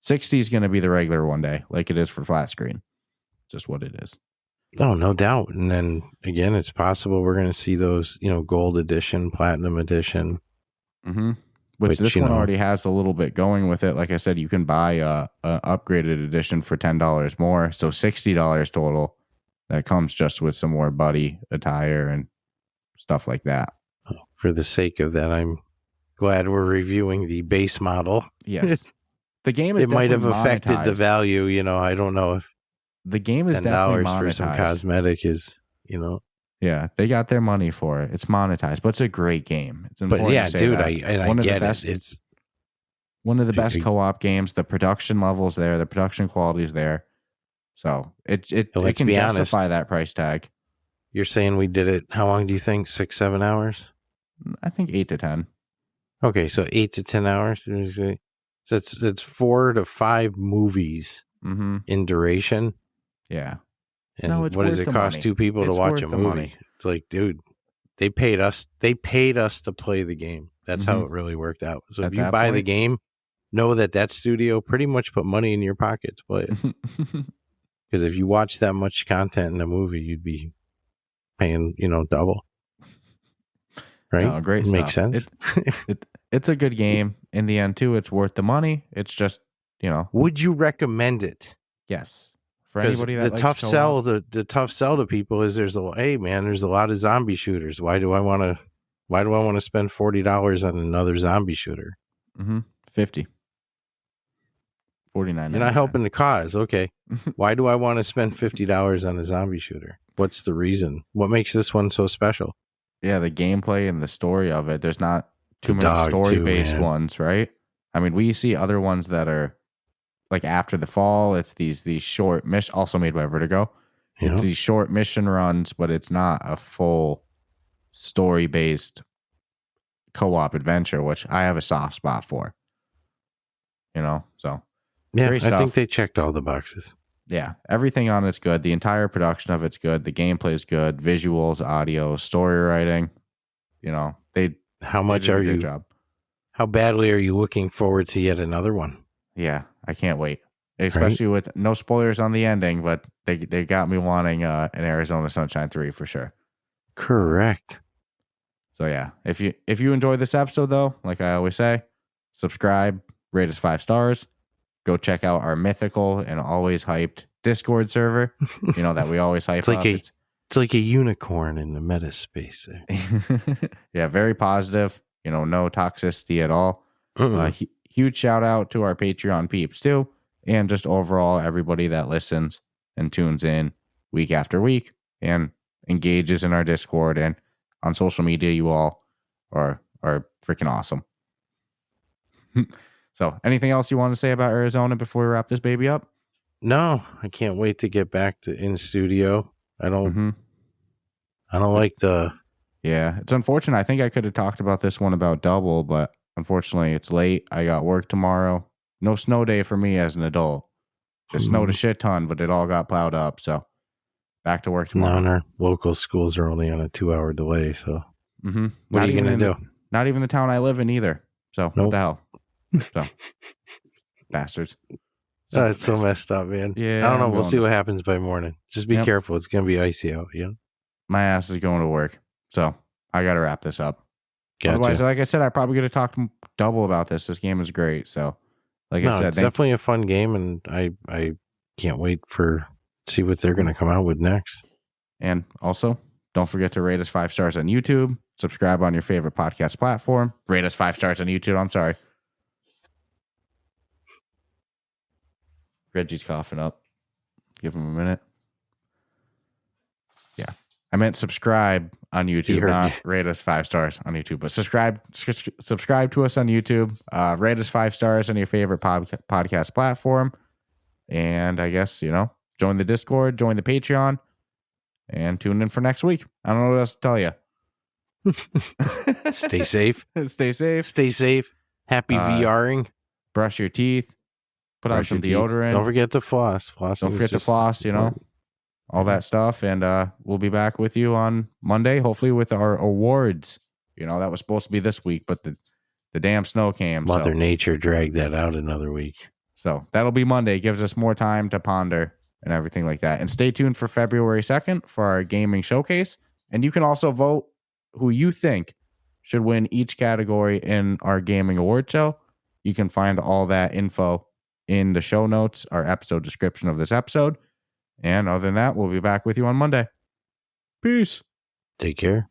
60 is going to be the regular one day, like it is for flat screen. Just what it is. Oh, no doubt. And then again, it's possible we're going to see those, gold edition, platinum edition. Mm-hmm. Which this one already has a little bit going with it. Like I said, you can buy a upgraded edition for $10 more. So $60 total. That comes just with some more buddy attire and stuff like that. For the sake of that, I'm glad we're reviewing the base model. Yes. The game is it might have affected the value. I don't know if The game is definitely monetized. $10 for some cosmetic is, Yeah, they got their money for it. It's monetized, but it's a great game. It's important. But yeah, to say dude, that. I get it. It's one of the best co-op games. The production level's there. The production quality is there. So it can justify that price tag. You're saying we did it. How long do you think? 6-7 hours? I think 8 to 10. Okay, so 8 to 10 hours. So it's 4 to 5 movies in duration. Yeah. And what does it cost two people to watch a movie? It's like, dude, they paid us to play the game. That's how it really worked out. So if you buy the game, know that studio pretty much put money in your pocket to play it. Because if you watch that much content in a movie, you'd be paying, double. Right? No, great stuff. Makes sense. It's a good game. In the end, too, it's worth the money. It's just, Would you recommend it? Yes. For anybody that the tough sell to people is there's a lot of zombie shooters. Why do I want to spend $40 on another zombie shooter? $50. $49. You're not helping the cause. Okay. Why do I want to spend $50 on a zombie shooter? What's the reason? What makes this one so special? Yeah, the gameplay and the story of it. There's not too many story-based ones, right? I mean, we see other ones that are like After the Fall. It's these short missions, also made by Vertigo. It's these short mission runs, but it's not a full story-based co-op adventure, which I have a soft spot for. So yeah, I think they checked all the boxes. Yeah, everything on it's good. The entire production of it's good. The gameplay is good. Visuals, audio, story writing. How badly are you looking forward to yet another one? Yeah, I can't wait. Especially with no spoilers on the ending, but they got me wanting an Arizona Sunshine 3 for sure. Correct. So yeah, if you enjoy this episode though, like I always say, subscribe, rate us 5 stars. Go check out our mythical and always hyped Discord server. That we always hype. It's like a unicorn in the meta space there. Yeah, very positive. No toxicity at all. Huge shout out to our Patreon peeps too, and just overall everybody that listens and tunes in week after week and engages in our Discord and on social media. You all are freaking awesome. So, anything else you want to say about Arizona before we wrap this baby up? No, I can't wait to get back to in studio. I don't like the. Yeah, it's unfortunate. I think I could have talked about this one about double, but unfortunately, it's late. I got work tomorrow. No snow day for me as an adult. It snowed a shit ton, but it all got plowed up. So, back to work tomorrow. No, and our local schools are only on a 2-hour delay. So, what are you going to do? Not even the town I live in either. So, What the hell? So, bastards. So, it's so messed up, man. Yeah, I don't know. We'll see what happens by morning. Just be careful. It's going to be icy out. My ass is going to work. So, I got to wrap this up. Gotcha. Otherwise, like I said, I probably could have talked double about this. This game is great. So, I said, it's definitely a fun game, and I can't wait to see what they're going to come out with next. And also, don't forget to rate us 5 stars on YouTube. Subscribe on your favorite podcast platform. Rate us 5 stars on YouTube. I'm sorry. Reggie's coughing up. Give him a minute. Yeah. I meant subscribe on YouTube, not rate us 5 stars on YouTube. But subscribe to us on YouTube. Rate us 5 stars on your favorite podcast platform. And I guess, join the Discord, join the Patreon, and tune in for next week. I don't know what else to tell you. Stay safe. Stay safe. Stay safe. Happy VRing. Brush your teeth. Put on some deodorant. Don't forget to floss. Don't forget to floss, all that stuff. And we'll be back with you on Monday, hopefully with our awards. That was supposed to be this week, but the damn snow came. Mother Nature dragged that out another week. So that'll be Monday. It gives us more time to ponder and everything like that. And stay tuned for February 2nd for our gaming showcase. And you can also vote who you think should win each category in our gaming award show. You can find all that info in the show notes, our episode description of this episode. And other than that, we'll be back with you on Monday. Peace. Take care.